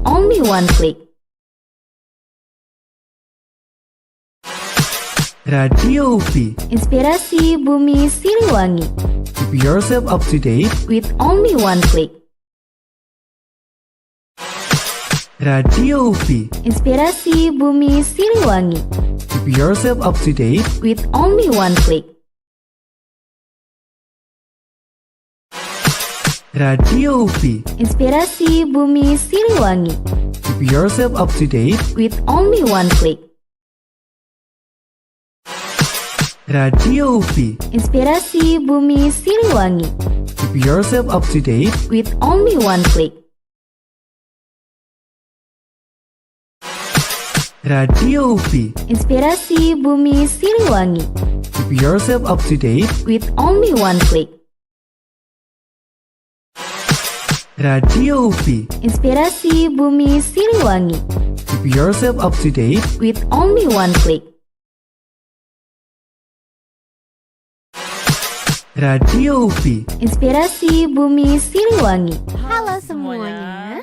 only one click. Radio UPI. Inspirasi Bumi Siliwangi. Keep yourself up to date. With only one click. Radio UPI. Inspirasi Bumi Siliwangi. Keep yourself up to date. With only one click. Radio UPI. Inspirasi Bumi Siliwangi. Keep yourself up to date. With only one click. Radio UPI. Inspirasi Bumi Siliwangi. Keep yourself up to date. With only one click. Radio UPI. Inspirasi Bumi Siliwangi. Keep yourself up to date. With only one click. Radio UPI. Inspirasi Bumi Siliwangi. Keep yourself up to date. With only one click. Radio UPI. Inspirasi Bumi Siliwangi. Halo semuanya.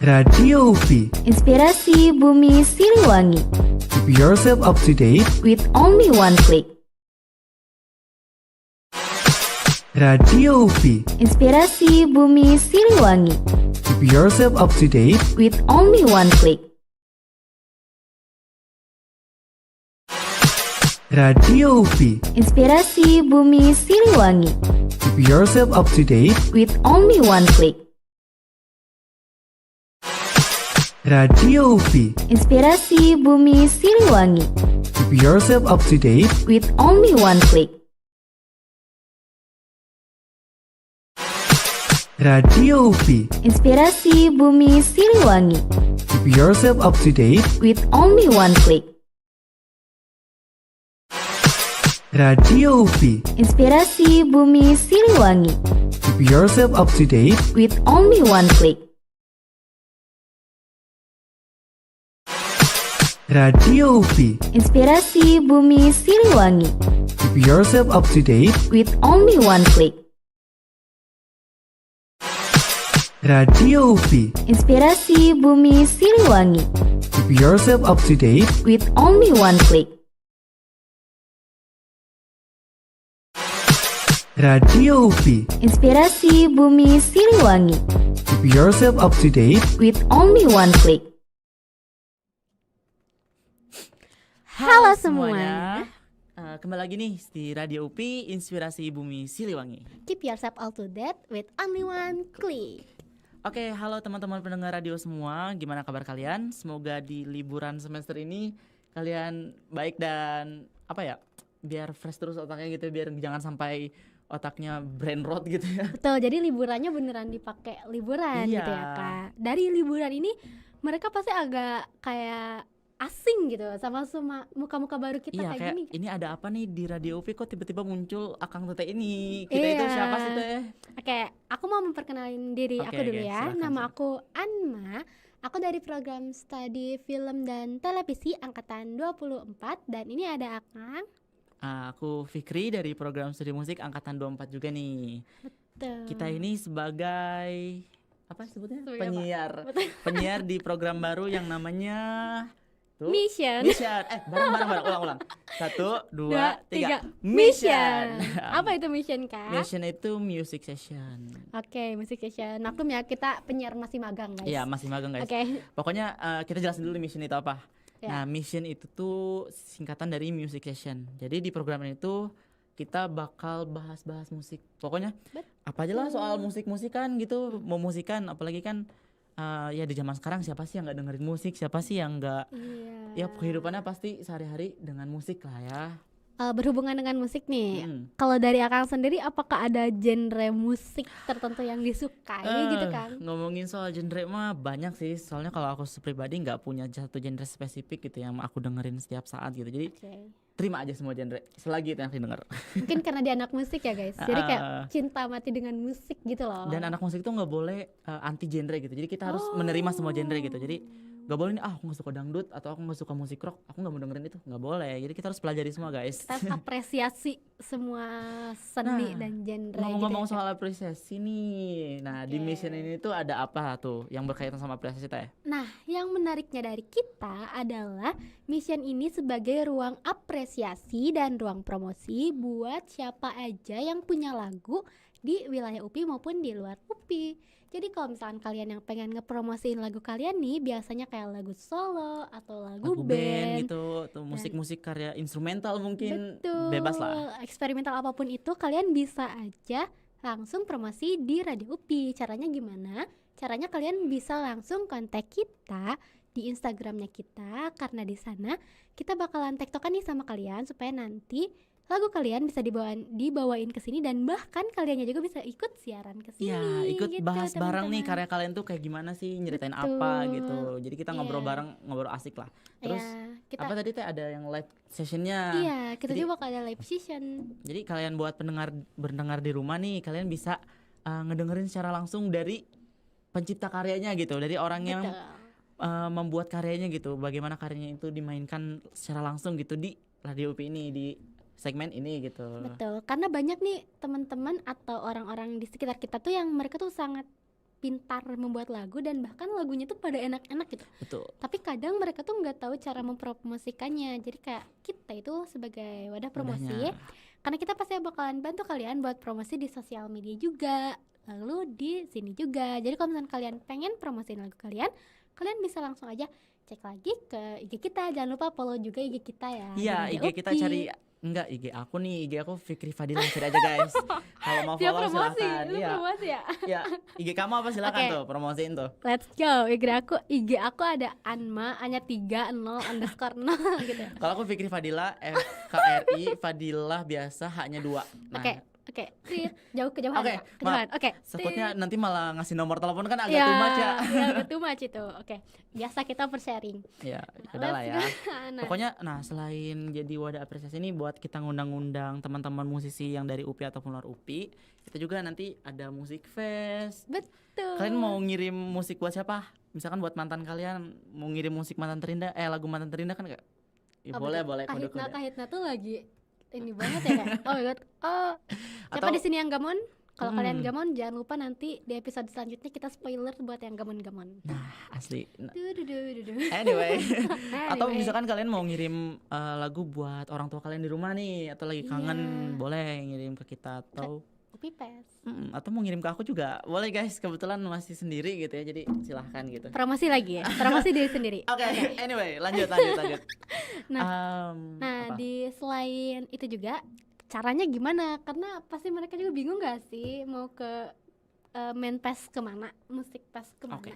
Radio UPI. Inspirasi Bumi Siliwangi. Keep yourself up to date. With only one click. Radio UPI. Inspirasi Bumi Siliwangi. Keep yourself up to date. With only one click. Radio UPI. Inspirasi Bumi Siliwangi. Keep yourself up to date. With only one click. Radio UPI. Inspirasi Bumi Siliwangi. Keep yourself up to date. With only one click. Radio UPI. Inspirasi Bumi Siliwangi. Keep yourself up to date. With only one click. Radio UPI. Inspirasi Bumi Siliwangi. Keep yourself up to date. With only one click. Radio UPI. Inspirasi Bumi Siliwangi. Keep yourself up to date. With only one click. Radio UPI. Inspirasi Bumi Siliwangi. Keep yourself up to date. With only one click. Radio UPI. Inspirasi Bumi Siliwangi. Keep yourself up to date. With only one click. Halo semuanya. Kembali lagi nih di Radio UPI Inspirasi Bumi Siliwangi. Keep yourself up to date with only one click. Oke, halo teman-teman pendengar radio semua. Gimana kabar kalian? Semoga di liburan semester ini kalian baik dan biar fresh terus otaknya gitu, biar jangan sampai otaknya brain rot gitu ya. Betul, jadi liburannya beneran dipakai liburan Iya. gitu ya Kak. Dari liburan ini mereka pasti agak kayak asing gitu sama muka-muka baru kita Iya, kayak kayak gini. ini ada apa nih di Radio UPI kok tiba-tiba muncul Akang Tete ini. Kita itu Iya. siapa sih Teh? Oke, aku mau memperkenalin diri Oke, aku dulu oke, ya. silakan, Nama silakan. aku Anma. Aku dari program studi film dan televisi angkatan 24 dan ini ada Akang. Aku Fikri dari program studi musik angkatan 24 juga nih. Tuh. Kita ini sebagai apa sebutnya? Sebagai apa? Penyiar. Betul. Penyiar di program baru yang namanya tuh, Mission. bareng ulang. 1, 2, Dua, 3. Mission. Apa itu mission Kak? Mission itu music session. Oke, musik session. Maklum ya kita penyiar masih magang guys. Iya, masih magang guys. Oke. Pokoknya kita jelasin dulu mission itu apa. Ya. Nah, mission itu tuh singkatan dari music session. Jadi di program itu kita bakal bahas-bahas musik. Pokoknya apa aja lah soal musik-musikan gitu. Mau musikan apalagi kan ya di zaman sekarang siapa sih yang nggak dengerin musik? Siapa sih yang nggak Iya. ya kehidupannya pasti sehari-hari dengan musik lah ya. Berhubungan dengan musik nih. Hmm. Kalau dari Akang sendiri apakah ada genre musik tertentu yang disukai gitu kan? Ngomongin soal genre mah banyak sih. Soalnya kalau aku pribadi nggak punya satu genre spesifik gitu yang aku dengerin setiap saat gitu. Jadi Oke. terima aja semua genre selagi itu yang didengar. Mungkin karena dia anak musik ya guys. Jadi kayak cinta mati dengan musik gitu loh. Dan anak musik tuh nggak boleh anti genre gitu. Jadi kita harus menerima semua genre gitu. Jadi Gak boleh nih, aku gak suka dangdut atau aku gak suka musik rock, aku gak mau dengerin itu, gak boleh. Jadi kita harus pelajari semua guys. Kita harus apresiasi semua seni Nah, dan genre ngomong-ngomong gitu ya, Kak. soal apresiasi nih, nah di Oke. mission ini tuh ada apa tuh yang berkaitan sama apresiasi Teh? Nah, yang menariknya dari kita adalah mission ini sebagai ruang apresiasi dan ruang promosi buat siapa aja yang punya lagu di wilayah UPI maupun di luar UPI. Jadi kalau misalkan kalian yang pengen ngepromosiin lagu kalian nih, biasanya kayak lagu solo atau lagu Lagu band gitu, tuh musik-musik karya instrumental mungkin Betul. bebas lah. Eksperimental apapun itu kalian bisa aja langsung promosi di Radio UPI. Caranya gimana? Caranya kalian bisa langsung kontak kita di Instagramnya kita, karena di sana kita bakalan tektokan nih sama kalian supaya nanti lagu kalian bisa dibawain ke sini, dan bahkan kaliannya juga bisa ikut siaran ke sini. Ya, ikut gitu, bahas bareng nih teman-teman. karya kalian tuh kayak gimana sih, nyeritain Betul. apa gitu. Jadi kita ngobrol Iya. bareng, ngobrol asik lah. Terus Ya, apa tadi Teh, ada yang live sessionnya? iya, kita Jadi- juga bakal ada live session. Jadi kalian buat berdengar di rumah nih, kalian bisa ngedengerin secara langsung dari pencipta karyanya gitu, dari orang yang Betul. membuat karyanya gitu, bagaimana karyanya itu dimainkan secara langsung gitu di Radio UPI ini, di segmen ini gitu. Betul, karena banyak nih teman-teman atau orang-orang di sekitar kita tuh yang mereka tuh sangat pintar membuat lagu, dan bahkan lagunya tuh pada enak-enak gitu. Betul. Tapi kadang mereka tuh nggak tahu cara mempromosikannya. Jadi kayak kita itu sebagai wadah promosi, Wadahnya. karena kita pasti bakalan bantu kalian buat promosi di sosial media juga, lalu di sini juga. Jadi kalau misalnya kalian pengen promosiin lagu kalian, kalian bisa langsung aja cek lagi ke IG kita. Jangan lupa follow juga IG kita ya. Iya, di IG Radio kita UPI. cari, enggak, IG aku nih, IG aku Fikri Fadila, cari aja guys. Kalau mau Dia follow promosi, silakan. lu Iya. promosi ya. Ya, IG kamu apa silakan Oke. tuh, promosiin tuh. Let's go. IG aku ada Anma, hanya 30_0 gitu. Kalau aku Fikri Fadila, FKRI Fadilah biasa, hanya 2. Nah, Oke. Tit, jauh kejauhan. Oke, ya? Kejauhan. Oke. takutnya Tit. nanti malah ngasih nomor telepon kan agak Ya, too much ya. agak too much itu. Oke. Biasa kita per-sharing. Ya, udah lah ya. Let's go. Nah, Pokoknya, nah selain jadi wadah apresiasi ini buat kita ngundang-undang teman-teman musisi yang dari UPI ataupun luar UPI, kita juga nanti ada musik fest. betul. Kalian mau ngirim musik buat siapa? Misalkan buat mantan kalian, mau ngirim musik mantan terindah, lagu mantan terindah kan, gak? Ya, Apa boleh, tuh? boleh, Kahitna kode-kode. tuh lagi ini banget ya kayak. Oh my god. Oh. Siapa Atau- di sini yang gamon? Kalau kalian Hmm. gamon, jangan lupa nanti di episode selanjutnya kita spoiler buat yang gamon-gamon. Nah, asli. Nah, Duh. anyway, atau Anyway. misalkan kalian mau ngirim lagu buat orang tua kalian di rumah nih, atau lagi kangen, Iya. boleh ngirim ke kita, atau Upi Pes. atau mau ngirim ke aku juga boleh guys, kebetulan masih sendiri gitu ya, jadi silahkan gitu. Promosi lagi ya. Promosi diri sendiri. Oke, anyway, lanjut. Nah, Apa? di selain itu juga caranya gimana? Karena pasti mereka juga bingung gak sih mau ke main pass kemana, musik pass kemana? Oke.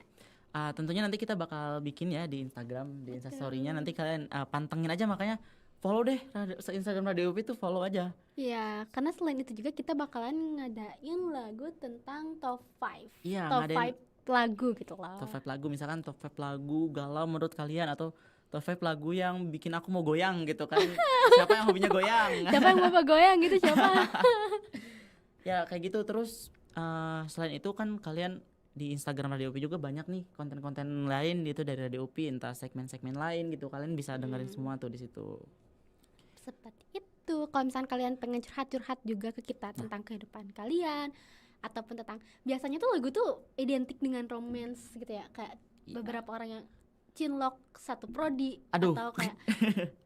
Tentunya nanti kita bakal bikin ya di Instagram, di Instastory-nya nanti kalian pantengin aja, makanya follow deh Instagram Radio UPI tuh, follow aja. Ya, karena selain itu juga kita bakalan ngadain lagu tentang top 5. Iya, Top ngadain 5 lagu gitu loh. top 5 lagu, misalkan top 5 lagu galau menurut kalian, atau top 5 lagu yang bikin aku mau goyang gitu kan. Siapa yang hobinya goyang? Siapa yang mau goyang gitu siapa? Ya kayak gitu. Terus selain itu kan kalian di Instagram Radio UPI juga banyak nih konten-konten lain gitu dari Radio UPI, entah segmen-segmen lain gitu, kalian bisa dengerin semua tuh di situ. Seperti itu. Kalau misalnya kalian pengen curhat-curhat juga ke kita tentang kehidupan kalian, ataupun tentang, biasanya tuh lagu tuh identik dengan romance gitu ya, kayak Iya. beberapa orang yang cinlok satu prodi, Aduh. atau kayak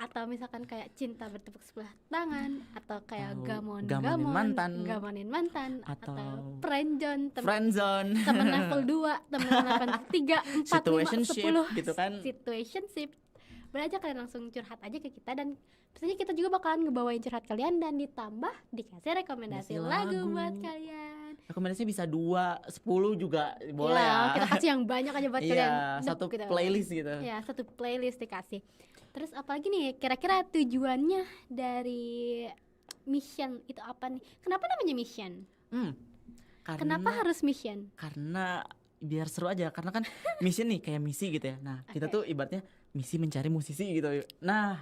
atau misalkan kayak cinta bertepuk sebelah tangan, atau kayak Atau gamonin mantan. atau Atau friendzone, Friendzone. temen level 2, temen level 3, 4, 5, Situationship 10 gitu kan. situationship. Boleh aja kalian langsung curhat aja ke kita, dan biasanya kita juga bakalan ngebawain curhat kalian dan ditambah dikasih rekomendasi Kasih lagu lagu. buat kalian. Rekomendasi bisa 2, 10 juga boleh Iya, ya. kita kasih yang banyak aja buat kalian. Iya, Dep, satu gitu. playlist gitu. Ya, satu playlist dikasih. Terus apalagi nih kira-kira tujuannya dari mission itu apa nih? Kenapa namanya mission? Kenapa harus mission? Karena biar seru aja, karena kan mission nih kayak misi gitu ya. Nah, kita tuh ibaratnya misi mencari musisi gitu. Nah,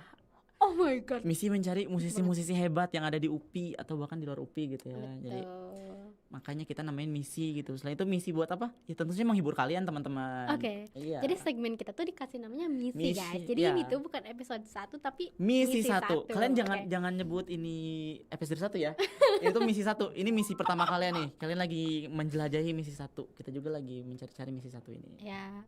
Oh my god. misi mencari musisi-musisi hebat yang ada di UPI atau bahkan di luar UPI gitu ya. Jadi Betul. makanya kita namain misi gitu. Selain itu misi buat apa? Ya tentunya menghibur kalian teman-teman. Oke. Iya. Jadi segmen kita tuh dikasih namanya misi, Misi, guys. Jadi ya. ini tuh bukan episode 1 tapi misi satu. 1. Kalian Oke. jangan nyebut ini episode 1 ya. Itu misi 1. Ini misi pertama kalian nih. Kalian lagi menjelajahi misi 1. Kita juga lagi mencari-cari misi 1 ini. Ya.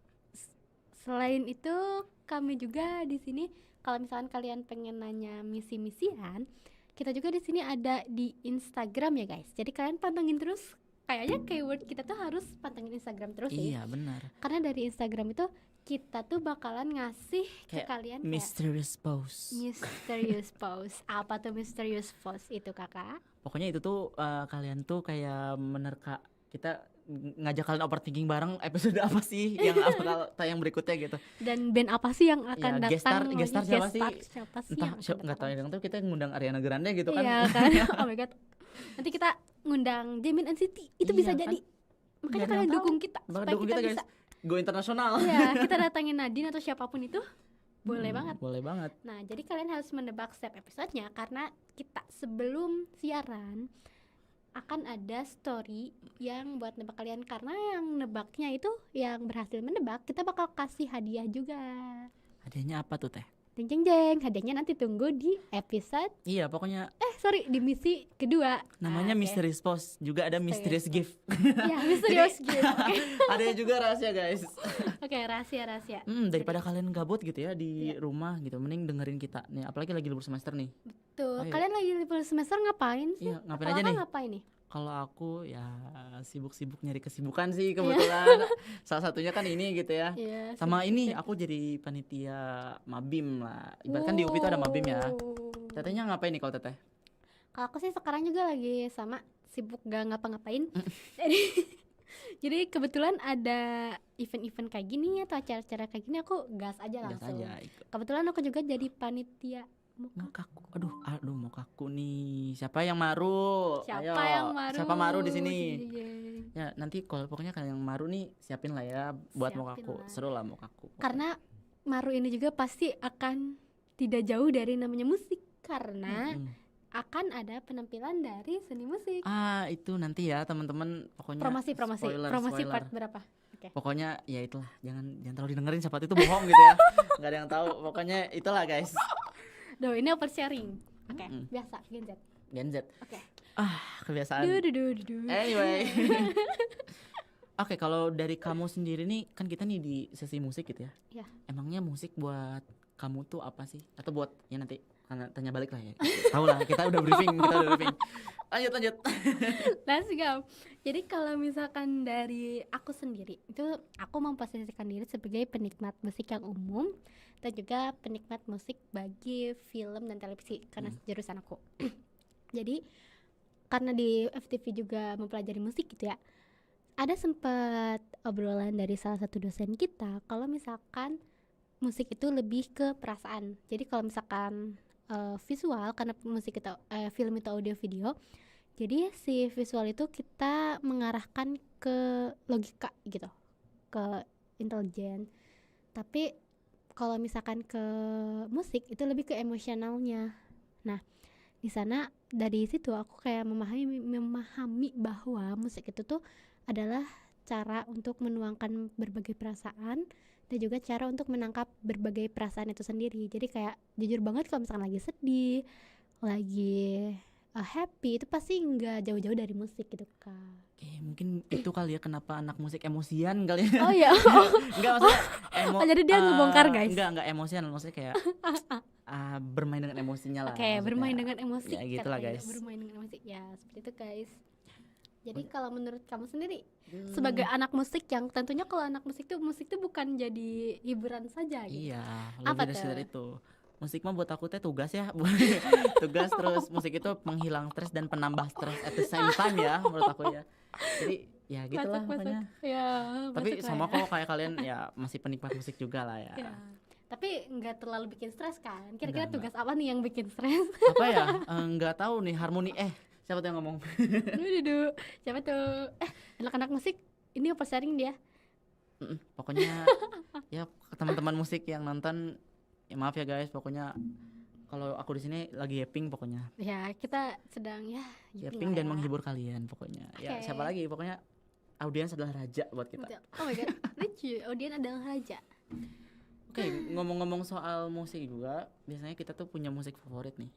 Selain itu kami juga di sini kalau misalkan kalian pengen nanya misi-misian, kita juga di sini ada di Instagram ya guys. Jadi kalian pantengin terus. Kayaknya keyword kita tuh harus pantengin Instagram terus sih. Iya, benar. Karena dari Instagram itu kita tuh bakalan ngasih ke Kayak kalian kayak Mysterious pose. mysterious pose. Apa tuh mysterious pose itu kakak? Pokoknya itu tuh kalian tuh kayak menerka kita ngajak kalian overthinking bareng episode apa sih yang bakal tayang berikutnya gitu. Dan band apa sih yang akan Ya, datang? guest star siapa sih? Siapa sih Entah yang akan nggak tahu datang? yang tuh kita ngundang Ariana Grande gitu kan. Iya kan? Oh my god. Nanti kita ngundang Jamin NCT. Itu Iya bisa kan? jadi. Makanya Nggak ada kalian yang tahu. dukung kita Bakal supaya dukung kita kita, guys. bisa. Go internasional. Iya, kita datangin Nadine atau siapapun itu. Boleh banget. Boleh banget. Nah, jadi kalian harus menebak setiap episodenya karena kita sebelum siaran akan ada story yang buat nebak kalian, karena yang nebaknya itu yang berhasil menebak kita bakal kasih hadiah juga. Hadiahnya apa tuh teh? Jeng jeng jeng, hadiahnya nanti tunggu di episode Iya pokoknya sorry di misi kedua. namanya Oke. Mysterious Post. Juga ada Mysterious Mysterious Gift. Ya, misterius gift. Oke. Ada juga rahasia guys. Oke, rahasia. Daripada kalian gabut gitu ya di Iya. rumah gitu, mending dengerin kita nih. Apalagi lagi libur semester nih. Tuh, Ayo. kalian lagi libur semester ngapain sih? Iya, ngapain Kalau aja kakak nih? ngapain nih? Kalau aku ya sibuk-sibuk nyari kesibukan sih kebetulan. Salah satunya kan ini gitu ya. Iya, Sama sibuk ini deh. aku jadi panitia Mabim lah. Ibaratkan di UPI itu ada Mabim ya. Tetehnya ngapain nih kalau teteh? Kalau aku sih sekarang juga lagi sama sibuk gak ngapa-ngapain. Jadi kebetulan ada event-event kayak gini atau acara-acara kayak gini aku gas aja Gas langsung. aja ikut. Kebetulan aku juga jadi panitia. Mau kaku. Aduh mau kaku nih. Siapa yang maru? Siapa Ayo. yang maru? Siapa maru di sini? Jeng. Ya nanti kalau pokoknya kalian yang maru nih siapin lah ya buat mau Siapin kaku. lah. Seru lah mau kaku. Karena maru ini juga pasti akan tidak jauh dari namanya musik karena Mm-mm. akan ada penampilan dari seni musik. Itu nanti ya teman-teman pokoknya Promosi spoiler. part berapa? Oke. Pokoknya ya itulah, jangan terlalu didengerin siapa itu bohong gitu ya. Nggak ada yang tahu. Pokoknya itulah guys. Duh, ini oversharing. Oke, Mm-mm. biasa Gen Z. Gen Z. Oke. Kebiasaan. Duh. Anyway. Oke, kalau dari kamu sendiri nih, kan kita nih di sesi musik gitu ya. Iya. Emangnya musik buat kamu tuh apa sih? Atau buat ya nanti karena tanya balik lah ya. Tahu lah, kita udah briefing. Lanjut. Let's go. Jadi kalau misalkan dari aku sendiri, itu aku memposisikan diri sebagai penikmat musik yang umum dan juga penikmat musik bagi film dan televisi karena jurusan aku. Jadi karena di FTV juga mempelajari musik gitu ya. Ada sempat obrolan dari salah satu dosen kita kalau misalkan musik itu lebih ke perasaan. Jadi kalau misalkan visual, karena musik itu film itu audio video, jadi si visual itu kita mengarahkan ke logika gitu, ke intelijen. Tapi kalau misalkan ke musik itu lebih ke emosionalnya. Nah, di sana dari situ aku kayak memahami bahwa musik itu tuh adalah cara untuk menuangkan berbagai perasaan dan juga cara untuk menangkap berbagai perasaan itu sendiri. Jadi kayak jujur banget kalau misalkan lagi sedih, lagi happy, itu pasti nggak jauh-jauh dari musik gitu Kak. Oke, mungkin itu kali ya kenapa anak musik emosian kali ya. Oh iya. Enggak maksudnya Oh, jadi dia ngebongkar, guys. Enggak emosian, maksudnya kayak bermain dengan emosinya lah. Oke, maksudnya. bermain dengan emosi. Ya gitulah katanya, guys. bermain dengan emosi. Ya, seperti itu guys. Jadi kalau menurut kamu sendiri sebagai anak musik, yang tentunya kalau anak musik tuh bukan jadi hiburan saja gitu. Iya, Apa lebih tuh? dari itu. Musik mah buat aku teh tugas ya. Tugas, terus musik itu penghilang stres dan penambah stres at the same time ya menurut aku ya. Jadi ya gitulah Masuk. pokoknya. Ya, Tapi masuk lah sama ya. kok kayak kalian ya masih penikmat musik juga lah ya. Ya. Tapi nggak terlalu bikin stres kan? Kira-kira Nggak. tugas apa nih yang bikin stres? Apa ya? Nggak tahu nih harmoni. Siapa tuh yang ngomong? Duh. Siapa tuh? Anak-anak musik ini apa sharing dia? Pokoknya ya teman-teman musik yang nonton ya maaf ya guys, pokoknya Kalau aku di sini lagi yapping pokoknya. Ya, kita sedang ya Yapping lah dan ya. menghibur kalian pokoknya. Ya, Oke. siapa lagi? Pokoknya audiens adalah raja buat kita. Betul. Oh my god, lucu. Audien adalah raja. Oke, ngomong-ngomong soal musik juga, biasanya kita tuh punya musik favorit nih.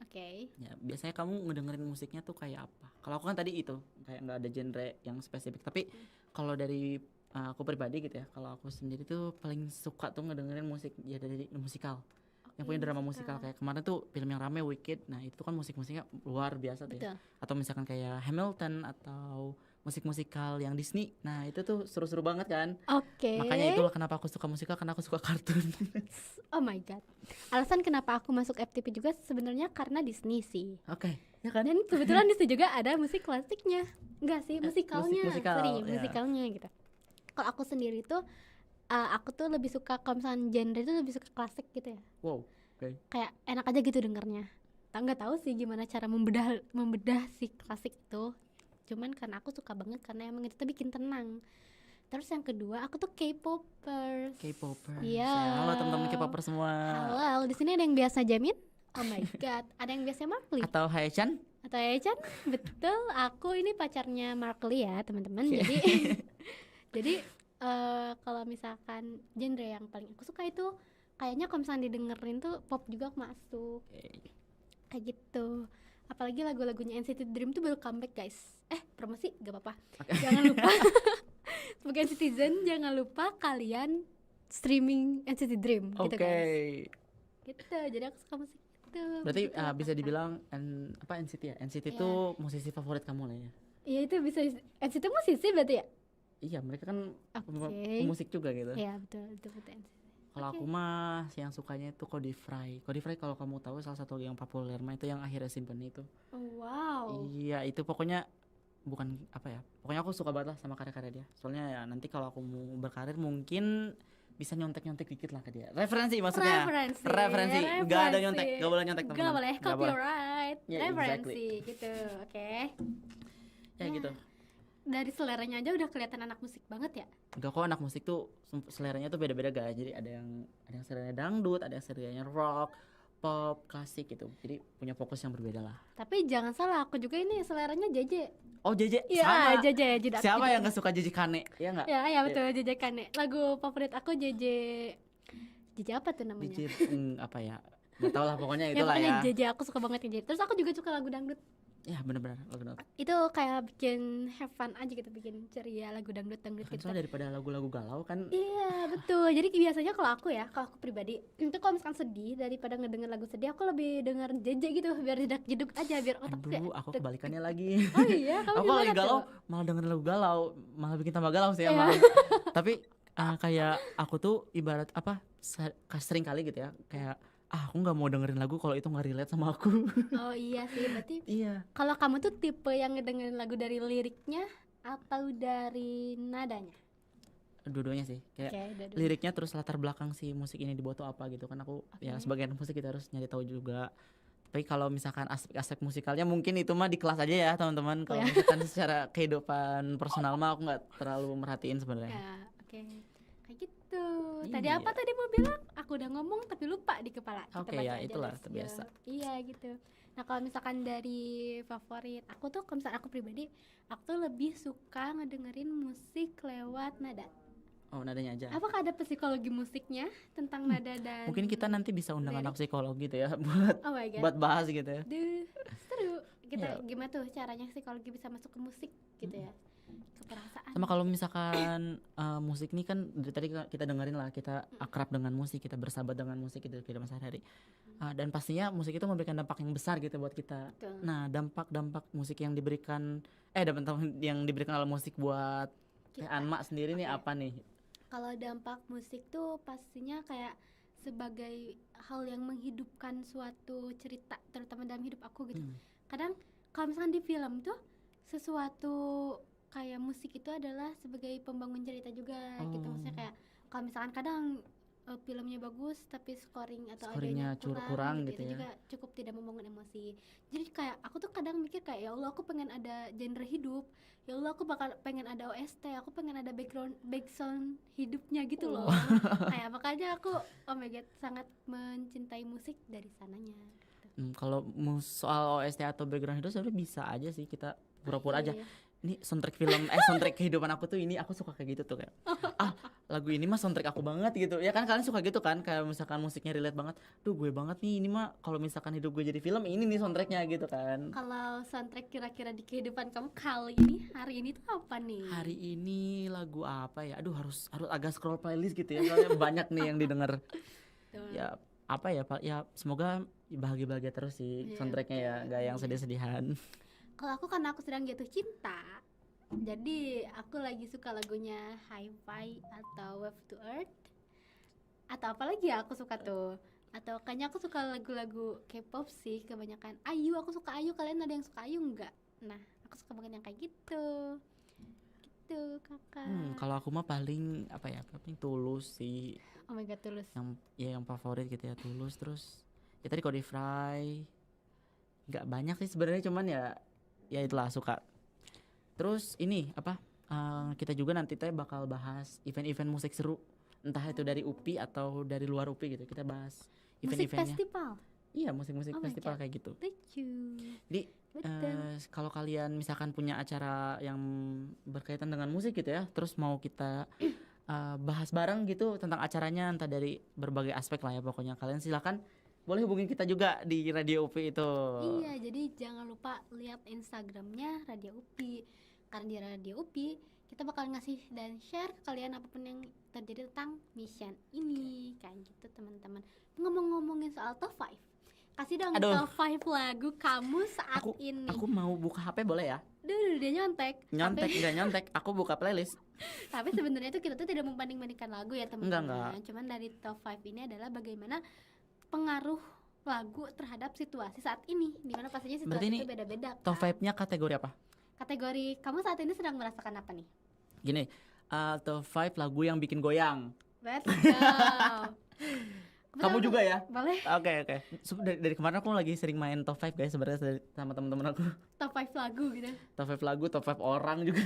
Oke. Ya, biasanya kamu ngedengerin musiknya tuh kayak apa? Kalau aku kan tadi itu kayak nggak ada genre yang spesifik. Tapi kalau dari aku pribadi gitu ya, kalau aku sendiri tuh paling suka tuh ngedengerin musik ya dari musikal. Yang punya drama musikal kayak kemarin tuh film yang rame Wicked. Nah, itu kan musik-musiknya luar biasa tuh ya. Betul. Atau misalkan kayak Hamilton atau musik musikal yang Disney. Nah, itu tuh seru-seru banget kan? Oke. Makanya itulah kenapa aku suka musikal, karena aku suka kartun. Oh my god. Alasan kenapa aku masuk FTP juga sebenarnya karena Disney sih. Oke, ya kan? Dan kebetulan di situ juga ada musik klasiknya. Enggak sih, musikalnya. musikal, Sorry, ya. musikalnya gitu. Kalau aku sendiri tuh aku tuh lebih suka kalau misalnya genre itu lebih suka klasik gitu ya. Wow. Oke. Kayak enak aja gitu dengernya. Nggak tahu sih gimana cara membedah si klasik itu. Cuman karena aku suka banget karena emang itu tuh bikin tenang. Terus yang kedua, aku tuh K-popers. K-popers. Iya. Halo teman-teman K-popers semua. Halo, di sini ada yang biasa Jamin? Oh my god, ada yang biasa Mark Lee Atau Haechan? atau Echan? Betul, aku ini pacarnya Mark Lee ya teman-teman. Oke. Jadi kalau misalkan genre yang paling aku suka itu kayaknya kalau misalnya didengerin tuh pop juga masuk kayak gitu. Apalagi lagu-lagunya NCT Dream tuh baru comeback guys. Promosi gak apa-apa. Jangan lupa sebagai citizen jangan lupa kalian streaming NCT Dream gitu Oke. guys. Gitu. Jadi aku suka musik itu. Berarti Begitu bisa apa-apa. dibilang NCT ya? NCT Iya. itu musisi favorit kamu lah ya? Iya itu bisa NCT musisi berarti ya? Iya, mereka kan Oke. pemusik juga gitu. Iya betul NCT. Kalau aku mah yang sukanya itu Codify. Codify kalau kamu tahu salah satu yang populer mah itu yang akhirnya Symphony itu. Oh, wow. Iya, itu pokoknya bukan apa ya. Pokoknya aku suka banget lah sama karya-karya dia. Soalnya ya nanti kalau aku mau berkarir mungkin bisa nyontek-nyontek dikit lah ke dia. Referensi maksudnya. Referensi. Gak ada nyontek, gak boleh nyontek Gak teman-teman. boleh Gak boleh. copyright. Yeah, Referensi gitu. Oke. Ya gitu. Dari seleranya aja udah kelihatan anak musik banget ya. Enggak kok, anak musik tuh seleranya tuh beda-beda guys. Jadi ada yang seleranya dangdut, ada yang seleranya rock, pop, klasik gitu. Jadi punya fokus yang berbeda lah. Tapi jangan salah, aku juga ini seleranya JJ. Oh JJ, Iya, sama. JJ Jidak. Siapa yang gak suka JJ Kane? Iya gak? Ya betul JJ Kane. Lagu favorit aku JJ apa tuh namanya? JJ apa ya? Gak tau lah pokoknya Ya itulah pokoknya ya. JJ aku suka banget JJ. Terus aku juga suka lagu dangdut. Ya bener-bener lagu dangdut. Itu kayak bikin have fun aja gitu, bikin ceria lagu dangdut Kan gitu. soalnya daripada lagu-lagu galau kan. Iya betul. Jadi biasanya kalau aku pribadi itu kalau misalkan sedih daripada ngedenger lagu sedih aku lebih denger JJ gitu biar jedak-jeduk aja biar otak tuh Aduh, aku kebalikannya lagi. Oh iya, kamu Aku gimana lagi galau, tuh? malah dengerin lagu galau, malah bikin tambah galau sih Iya. emang. Tapi kayak aku tuh ibarat apa sering kali gitu ya, kayak aku nggak mau dengerin lagu kalau itu nggak relate sama aku. Oh iya sih, berarti Iya. kalau kamu tuh tipe yang ngedengerin lagu dari liriknya atau dari nadanya? Dua-duanya sih, kayak Oke, dua-duanya. liriknya terus latar belakang si musik ini dibuat tuh apa gitu kan. Aku ya sebagai anak musik kita harus nyari tahu juga. Tapi kalau misalkan aspek-aspek musikalnya mungkin itu mah di kelas aja ya teman-teman. Kalau misalkan secara kehidupan personal mah aku nggak terlalu merhatiin sebenarnya. Ya, oke. Kayak gitu. Tadi Iya. apa tadi mau bilang? Aku udah ngomong tapi lupa di kepala. Kita Oke, baca ya, aja, itulah let's go. terbiasa. Iya gitu. Nah kalau misalkan dari favorit aku tuh, kalau misalkan aku pribadi, aku tuh lebih suka ngedengerin musik lewat nada. Oh, nadanya aja. Apakah ada psikologi musiknya tentang nada dan Mungkin kita nanti bisa undang lirik? anak psikologi tuh ya buat Oh my god. buat bahas gitu ya. Duh, seru. Kita Ya. gimana tuh caranya psikologi bisa masuk ke musik gitu ya? Ke perasaan. Sama kalau misalkan musik nih kan dari tadi kita dengerin lah, kita akrab dengan musik, kita bersahabat dengan musik gitu kehidupan sehari-hari. Dan pastinya musik itu memberikan dampak yang besar gitu buat kita. Betul. Nah, dampak musik yang diberikan dampak yang diberikan oleh musik buat Kita. Anma sendiri nih Oke. apa nih? Kalau dampak musik tuh pastinya kayak sebagai hal yang menghidupkan suatu cerita, terutama dalam hidup aku gitu. Kadang kalau misalkan di film tuh sesuatu kayak musik itu adalah sebagai pembangun cerita juga gitu. Maksudnya kayak kalau misalkan kadang filmnya bagus tapi scoring atau Scoringnya adanya kurang gitu gitu ya. juga cukup tidak membangun emosi. Jadi kayak aku tuh kadang mikir kayak ya Allah aku pengen ada genre hidup, ya Allah aku bakal pengen ada OST, aku pengen ada background hidupnya gitu loh. Kayak makanya aku oh my god sangat mencintai musik dari sananya gitu. Kalau soal OST atau background hidup sebenarnya bisa aja sih kita pura-pura aja. Iya. Ini soundtrack film soundtrack kehidupan aku tuh ini aku suka kayak gitu tuh kayak lagu ini mah soundtrack aku banget gitu ya kan, kalian suka gitu kan kayak misalkan musiknya relate banget, duh gue banget nih ini mah kalau misalkan hidup gue jadi film ini nih soundtracknya gitu kan. Kalau soundtrack kira-kira di kehidupan kamu kali ini hari ini tuh apa nih? Hari ini lagu apa ya, aduh harus agak scroll playlist gitu ya soalnya banyak nih yang didengar. Tuh. Ya apa ya Pak, ya semoga bahagia-bahagia terus sih Iya, soundtracknya ya, betul. gak yang sedih-sedihan. Kalau aku karena aku sedang jatuh cinta, jadi aku lagi suka lagunya Hi-Fi atau Wave to Earth. Atau apalagi ya aku suka tuh. Atau kayaknya aku suka lagu-lagu K-pop sih kebanyakan. Ayu, aku suka Ayu. Kalian ada yang suka Ayu nggak? Nah, aku suka banget yang kayak gitu. Gitu, kakak. Kalau aku mah paling apa ya, paling Tulus sih Oh my god, Tulus. yang favorit gitu ya, Tulus. Terus ya tadi Kodifry, nggak banyak sih sebenarnya, cuman ya itulah suka. Terus ini apa, kita juga nanti teh bakal bahas event-event musik seru, entah itu dari UPI atau dari luar UPI gitu, kita bahas Musik event-eventnya. festival. Iya, musik-musik Oh my festival God. kayak gitu. Lucu. Jadi Betul. kalau kalian misalkan punya acara yang berkaitan dengan musik gitu ya, terus mau kita bahas bareng gitu tentang acaranya, entah dari berbagai aspek lah ya pokoknya, kalian silakan boleh hubungin kita juga di Radio UPI itu. Iya, jadi jangan lupa lihat Instagramnya Radio UPI. Karena di Radio UPI kita bakal ngasih dan share ke kalian apapun yang terjadi tentang mission ini. Kayak gitu teman-teman. Ngomong-ngomongin soal top 5, kasih dong Aduh. top 5 lagu kamu saat ini. Aku mau buka HP boleh ya? Duh, dia nyontek. Nyontek nggak nyontek, aku buka playlist. Tapi sebenarnya itu kita tuh tidak membanding-bandingkan lagu ya teman-teman. Enggak. Cuman dari top 5 ini adalah bagaimana pengaruh lagu terhadap situasi saat ini, dimana pastinya situasi Berarti ini itu beda-beda. Top kan? 5-nya kategori apa? Kategori kamu saat ini sedang merasakan apa nih? Gini, top 5 lagu yang bikin goyang. Let's go. Kamu juga ya? Boleh. Oke. Dari kemarin aku lagi sering main top 5 guys sebenarnya sama teman-teman aku. Top 5 lagu gitu. Top 5 lagu, top 5 orang juga.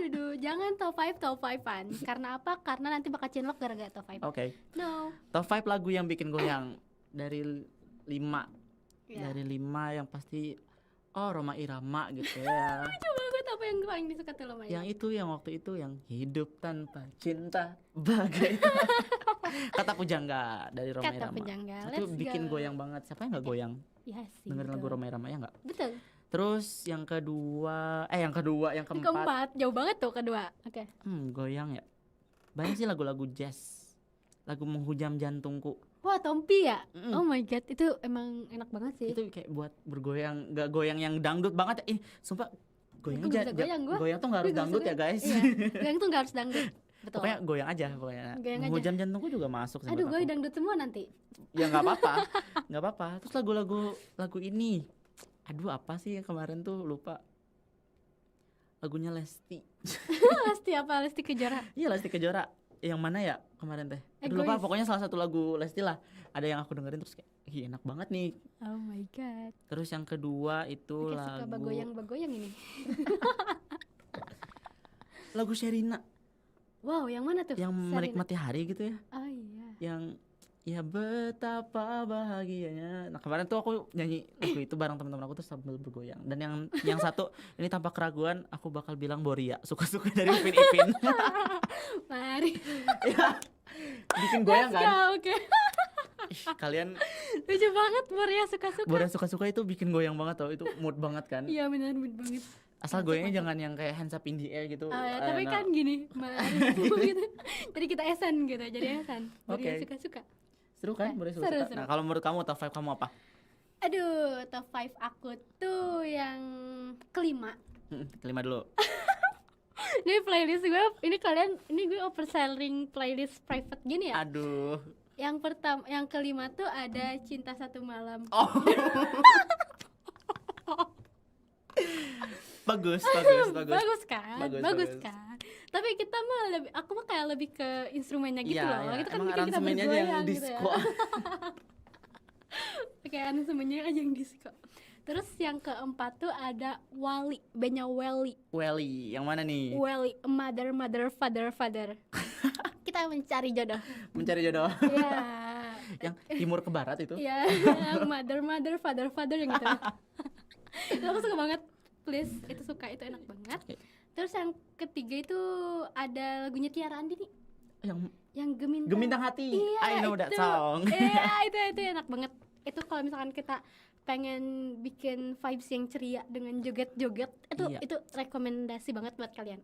Duh, jangan top 5-an. Karena apa? Karena nanti bakal cinlok gara-gara top 5. Oke. No. Top 5 lagu yang bikin goyang dari 5. Ya. Dari 5 yang pasti Roma Irama gitu ya. Coba gue apa yang paling disuka tuh lo Maya? Yang itu yang waktu itu yang hidup tanpa cinta bagai Kata Pujangga dari Roma Kata Irama. Pujangga. Itu Let's bikin go. goyang banget. Siapa yang nggak goyang Ya sih. dengerin lagu betul. Roma Irama ya nggak? Betul. Terus yang kedua, yang Yang keempat, keempat, jauh banget tuh kedua. Oke. goyang ya. Banyak sih lagu-lagu jazz. Lagu Menghujam Jantungku. Wah, Tompi ya? Mm. Oh my god, itu emang enak banget sih. Itu kayak buat bergoyang, nggak goyang yang dangdut banget. Sumpah goyang Aku aja. bisa goyang gua. Goyang tuh nggak harus Gue dangdut ya guys. Iya. Goyang tuh gak harus dangdut. Betul. Pokoknya goyang aja pokoknya. Goyang aja. Menghujam Jantungku juga masuk sih Aduh, buat gue aku. dangdut semua nanti. Ya nggak apa-apa. Terus lagu ini, aduh apa sih yang kemarin tuh lupa. Lagunya Lesti. Lesti apa? Lesti Kejora. Iya Lesti Kejora. Yang mana ya kemarin teh? Aduh lupa, Egois. pokoknya salah satu lagu Lesti lah. Ada yang aku dengerin terus kayak, ih enak banget nih. Oh my god. Terus yang kedua itu Kayak suka bagoyang-bagoyang ini. lagu Sherina Wow, yang mana tuh? yang Sherina. menikmati hari gitu ya. Oh iya. Yang ya betapa bahagianya. Nah kemarin tuh aku nyanyi lagu itu bareng teman-teman aku tuh sambil bergoyang. Dan yang satu ini tanpa keraguan aku bakal bilang Boria, suka-suka dari Upin Ipin. Mari. Ya, bikin goyang Let's kan. go, oke. Ih, kalian Lucu banget Boria suka-suka. Boria suka-suka itu bikin goyang banget tau. Itu mood banget kan. Iya benar banget. Asal Masuk, goyangnya masuk. jangan yang kayak hands up in the air gitu. Ya, tapi Nah, kan gini, mari gitu. Jadi kita esan gitu, jadi esan. Boria Oke. suka-suka. seru kan? Boria suka. Seru. Nah kalau menurut kamu top 5 kamu apa? Aduh, top 5 aku tuh yang kelima. Kelima dulu. Ini playlist gue, ini gue overselling playlist private gini ya. Aduh. Yang kelima tuh ada Cinta Satu Malam. Oh. Bagus. Bagus kan? Bagus, Bagus bagus. kan? Tapi kita mah aku mah kayak lebih ke instrumennya gitu Iya, loh. iya. Itu kan Emang bikin kita aransemennya aja yang bergoyang gitu ya. disco. Kayak aransemennya aja yang disco. Terus yang keempat tuh ada Wali, bandnya Welly. Welly, yang mana nih? Welly, mother, father. Kita mencari jodoh. Mencari jodoh. Iya. Yang timur ke barat itu. Iya, yang mother, father yang gitu. Itu aku suka banget. Please, itu suka, itu enak banget. Oke. Terus yang ketiga itu ada lagunya Tiara Andini, Yang yang Gemintang Hati. Iya, I know that itu. song. Iya, itu enak banget. Itu kalau misalkan kita pengen bikin vibes yang ceria dengan joget-joget, Iya. itu rekomendasi banget buat kalian.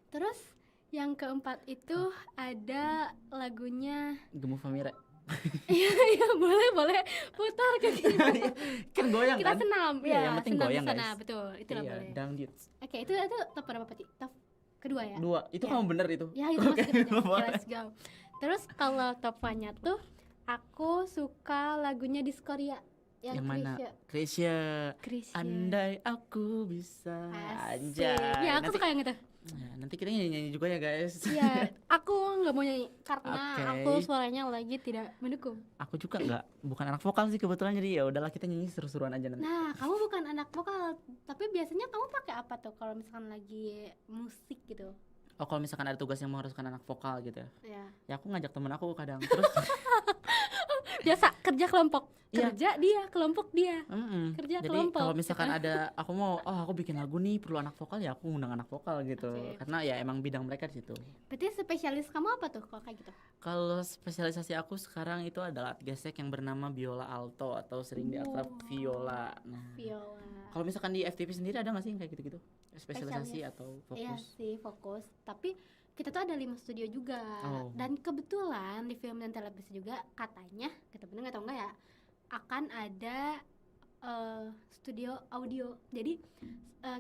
Terus yang keempat itu ada lagunya Gemu Famira. iya boleh putar ke sini. Kan goyang Kita kan? senam, Iya, ya, yang penting senam goyang, di sana, guys. betul. Itulah Iya, boleh. dangdut. Oke, itu top berapa Pati? Top kedua ya? 2. Itu Ya. kamu bener itu. Ya, itu masuk ke tiga. Boleh. Let's go. Terus kalau top 1-nya tuh aku suka lagunya Diskoria Yang mana? Krisya. Krisya. Andai aku bisa. Asik. Anjay. Ya, aku suka yang itu. Nah, nanti kita nyanyi-nyanyi juga ya guys. Iya, aku nggak mau nyanyi karena Oke. aku suaranya lagi tidak mendukung. Aku juga bukan anak vokal sih kebetulan, jadi ya udahlah kita nyanyi seru-seruan aja nanti. Nah, kamu bukan anak vokal, tapi biasanya kamu pakai apa tuh kalau misalkan lagi musik gitu? Oh, kalau misalkan ada tugas yang mengharuskan anak vokal gitu ya. Ya. Ya aku ngajak temen aku kadang. Terus Biasa kerja kelompok. Iya. Kerja dia, kelompok dia. Kerja jadi kelompok, kalau misalkan gitu. ada aku bikin lagu nih perlu anak vokal, ya aku undang anak vokal gitu. Oke. Karena ya emang bidang mereka di situ. Berarti spesialis kamu apa tuh kalau kayak gitu? Kalau spesialisasi aku sekarang itu adalah alat gesek yang bernama biola alto atau sering diakrab Wow. viola. Nah, Viola. kalau misalkan di FTP sendiri ada nggak sih yang kayak gitu-gitu? Spesialisasi Spesialis. atau Iya fokus? sih, fokus. Tapi kita tuh ada 5 studio juga. Oh. Dan kebetulan di film dan televisi juga katanya, kita bener atau enggak ya, akan ada studio audio. Jadi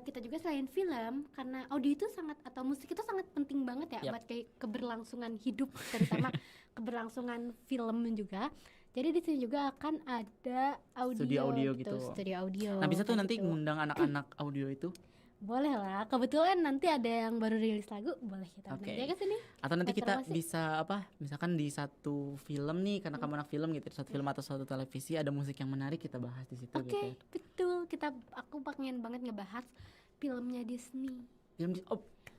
kita juga selain film, karena audio itu sangat atau musik itu sangat penting banget ya Yap. buat kayak keberlangsungan hidup, terutama keberlangsungan film juga. Jadi di sini juga akan ada audio, Studio audio gitu. Studio audio. Nah bisa tuh kayak nanti gitu. ngundang anak-anak audio itu, Boleh lah, kebetulan nanti ada yang baru rilis lagu, boleh kita undang Oke. dia ke sini. atau nanti Buat kita promosi. bisa misalkan di satu film nih, karena kamu anak film gitu, di satu film atau satu televisi ada musik yang menarik, kita bahas di situ Oke, gitu. betul. Aku pengen banget ngebahas filmnya Disney. Film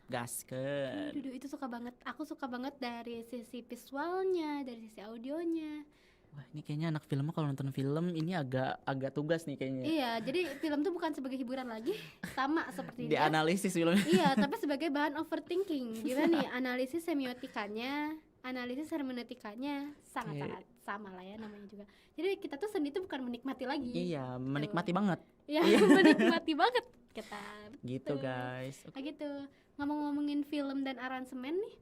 gaskeun. Duh, itu suka banget. Aku suka banget dari sisi visualnya, dari sisi audionya. Wah, ini kayaknya anak film mah kalau nonton film ini agak tugas nih kayaknya. Iya, jadi film tuh bukan sebagai hiburan lagi, sama seperti Di dia. analisis filmnya. Iya, tapi sebagai bahan overthinking. Gimana nih analisis semiotikanya, analisis hermeneutikanya sangat-sangat sama lah ya namanya juga. Jadi kita tuh seni tuh bukan menikmati lagi. Iya, menikmati banget. Iya, menikmati banget kita. Gitu Betul. guys. Nah gitu. Ngomong-ngomongin film dan aransemen nih.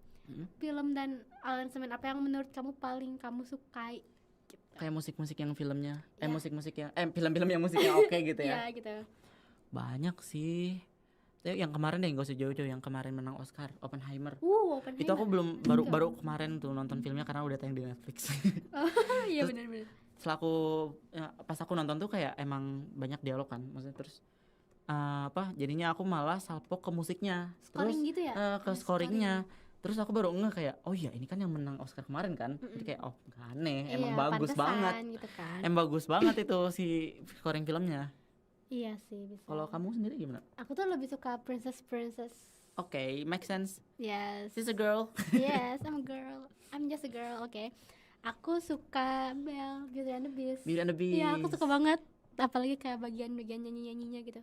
Film dan aransemen apa yang menurut kamu paling kamu sukai? Gitu. Kayak musik-musik yang filmnya, Iya. musik-musik yang film-film yang musiknya oke gitu ya. Iya gitu. Banyak sih. Yang kemarin deh, gak usah jauh-jauh, yang kemarin menang Oscar, Oppenheimer. Oppenheimer. Itu aku belum baru kemarin tuh nonton filmnya karena udah tayang di Netflix. Iya Terus- benar-benar. Setelah pas aku nonton tuh kayak emang banyak dialog kan, maksudnya terus jadinya aku malah salpok ke musiknya, Scoring gitu ya? ke Ada scoringnya. Terus aku baru ngeh kayak, oh iya ini kan yang menang Oscar kemarin kan. Jadi kayak oh gak aneh, emang Iya, bagus pantesan banget. gitu kan. Emang bagus banget itu si scoring filmnya. Iya sih bisa. Kalau kamu sendiri gimana? Aku tuh lebih suka princess. Oke, make sense. Yes. She's a girl. Yes, I'm a girl. I'm just a girl, oke. Aku suka Belle, Beauty and the Beast. Beauty and the Beast. Iya, aku suka banget. Apalagi kayak bagian-bagian nyanyi-nyanyinya gitu.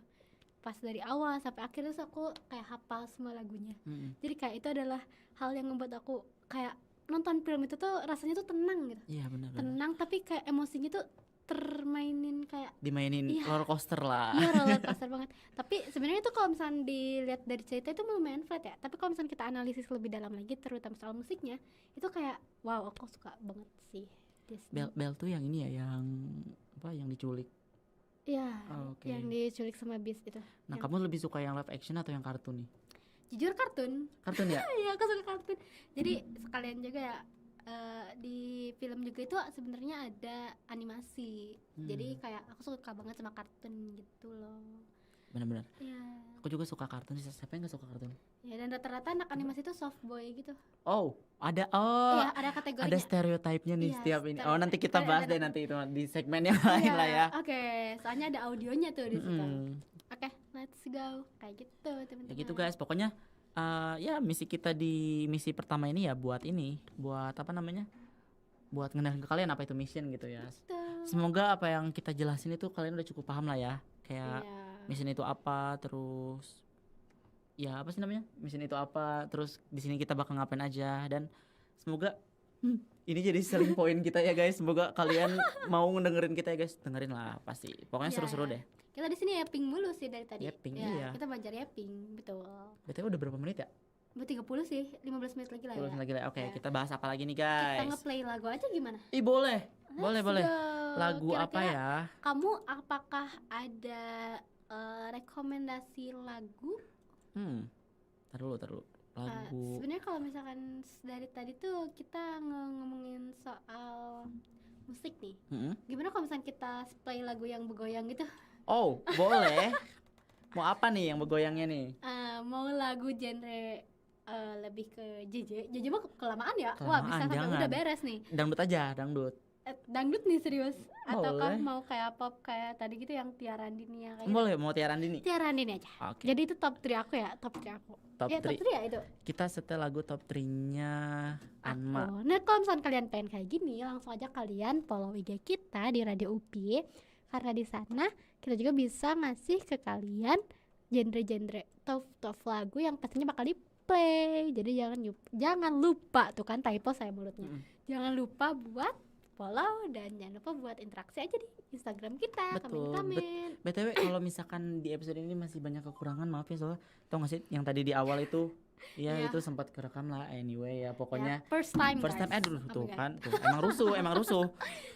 Pas dari awal sampai akhir terus aku kayak hafal semua lagunya. Mm-mm. Jadi kayak itu adalah hal yang membuat aku kayak nonton film itu tuh rasanya tuh tenang gitu. Iya benar. Tenang tapi kayak emosinya tuh termainin kayak Dimainin Iya. roller coaster lah. iya roller coaster banget. Tapi sebenarnya itu kalau misalnya dilihat dari cerita itu lumayan flat ya. Tapi kalau misalnya kita analisis lebih dalam lagi terutama soal musiknya, itu kayak wow, aku suka banget sih Disney. Bel tuh yang ini ya, yang diculik. Iya, Oke. yang diculik sama Beast itu. Nah, Yang- kamu lebih suka yang live action atau yang kartun nih? Jujur kartun. Kartun ya? Iya, aku suka kartun. Jadi sekalian juga ya di film juga itu sebenarnya ada animasi. Jadi kayak aku suka banget sama kartun gitu loh. benar-benar. Iya. Aku juga suka kartun sih, siapa yang gak suka kartun? Ya, dan rata-rata anak animasi itu soft boy gitu. Oh ada Iya, ada kategorinya. ada stereotipnya nih Iya, setiap ini. Oh stereotype. nanti kita Ada- bahas ada- deh nanti itu di segmen yang lain lah ya. Oke, soalnya ada audionya tuh di situ. Mm-mm. Oke, let's go. Kayak gitu, teman-teman. Ya gitu guys, pokoknya ya misi kita di misi pertama ini ya buat apa namanya? Buat ngenalin ke kalian apa itu mission gitu ya. Betul. Semoga apa yang kita jelasin itu kalian udah cukup paham lah ya. Kayak Iya. mission itu apa, terus ya apa sih namanya? Mission itu apa, terus di sini kita bakal ngapain aja dan semoga ini jadi selling point kita ya guys. Semoga kalian mau ngedengerin kita ya guys. Dengerin lah pasti. Pokoknya Iya. seru-seru deh. Kita di sini yapping mulu sih dari tadi. Yapping, Ya, iya. kita belajar yapping, betul. BTW udah berapa menit ya? Buat 30 sih, 15 menit lagi lah 10 ya. lagi lah. Oke, Ya. kita bahas apa lagi nih Kita guys? nge-play lagu aja gimana? Ih boleh. Boleh, Let's boleh. go. Lagu apa Kira-kira ya? Kamu apakah ada rekomendasi lagu? Tar dulu. Lagu. Sebenarnya kalau misalkan dari tadi tuh kita ngomongin soal musik nih. Mm-mm. Gimana kalau misalkan kita play lagu yang bergoyang gitu? Oh, boleh. Mau apa nih yang bergoyangnya nih? Mau lagu genre lebih ke JJ mah kelamaan ya? Wah, Kelamaan, bisa sampai jangan. udah beres nih. Dangdut aja, dangdut. Dangdut nih serius? Ataukah Boleh. mau kayak pop kayak tadi gitu yang Tiara Andini yang kayak gitu? Boleh, mau Tiara Andini. Tiara Andini aja. Oke. Jadi itu top 3 aku ya, top 3 aku. Top Ya, top 3. 3 ya itu. Kita setel lagu top 3-nya Anma. Aku. Nah, kalau misalkan kalian pengen kayak gini, langsung aja kalian follow IG kita di Radio UPI. Karena di sana kita juga bisa ngasih ke kalian genre-genre top lagu yang pastinya bakal di play. Jadi jangan lupa tuh kan typo saya mulutnya. Jangan lupa buat follow dan jangan lupa buat interaksi aja di Instagram kita, Betul. komen-komen. BTW kalau misalkan di episode ini masih banyak kekurangan, maaf ya soalnya tau gak sih yang tadi di awal itu ya Iya. itu sempat kerekam lah anyway ya pokoknya Ya, first time first time guys. dulu tuh Oke, guys. kan tuh emang rusuh.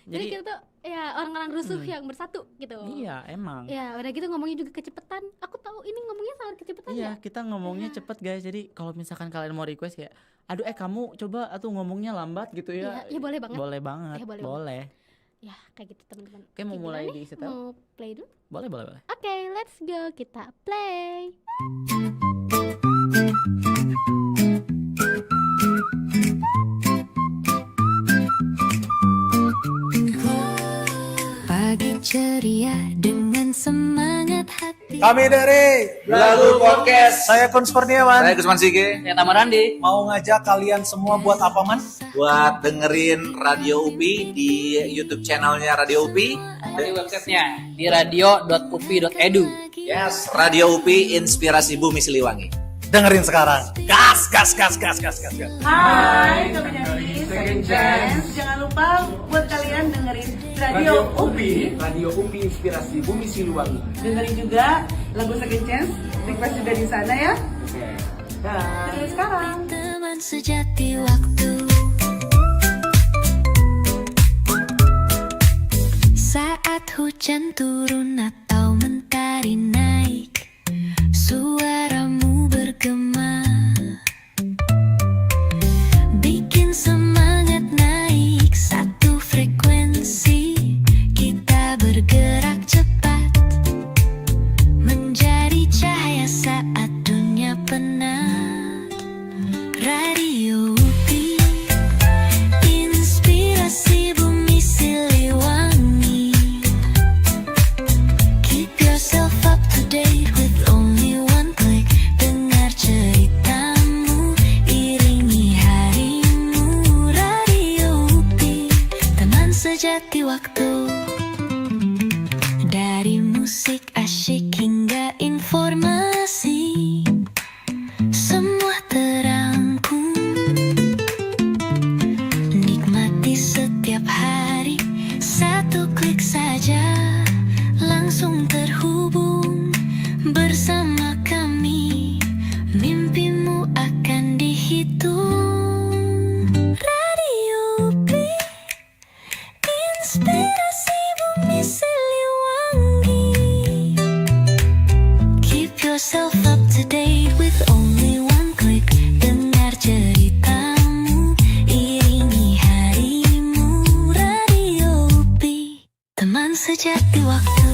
Jadi kita tuh ya orang-orang rusuh yang bersatu gitu. Iya emang. Ya, udah gitu ngomongnya juga kecepatan. Aku tahu ini ngomongnya sangat kecepatan Iya, ya. kita ngomongnya cepet guys. Jadi kalau misalkan kalian mau request kayak, aduh kamu coba atau ngomongnya lambat gitu ya. Iya, boleh banget. Boleh banget. Iya, boleh boleh. Ya, kayak gitu teman-teman. Oke, mau Gimana mulai nih? di setel? Mau play dulu? Boleh. Oke, let's go. Kita play. Pagi ceria dengan semangat hati. Kami dari Lalu Podcast. saya Kun Kurniawan Saya Gusman Sige. Saya Tamarandi. mau ngajak kalian semua buat apa man? Buat dengerin Radio UPI di YouTube channelnya Radio UPI. Di websitenya di radio.upi.edu. Yes, Radio UPI Inspirasi Bumi Siliwangi. Dengerin sekarang. Gas. Hai, kami dari Second Chance. Jangan lupa buat kalian dengerin Radio UPI. Radio UPI Inspirasi Bumi Siliwangi. Dengerin juga lagu Second Chance. Request juga di sana ya. Dengerin sekarang. Teman sejati waktu. Saat hujan turun atau mentari naik, suaramu bergema, bikin semangat naik satu frekuensi. Kita bergerak cepat, menjadi cahaya saat dunia penat. Radio UPI, inspirasi bumi Siliwangi. Keep yourself up to date with only one click. Dengar ceritamu, iringi harimu. Radio UPI, teman sejati waktu. Dari musik asyik hingga informasi, semua terangkum. Nikmati setiap hari, satu klik saja langsung terhubung bersama kami. Mimpimu akan dihitung. Radio UPI, inspirasi bumi Siliwangi. Keep yourself up to date with only one click. Dengar ceritamu, iringi harimu. Radio UPI, teman sejati waktu.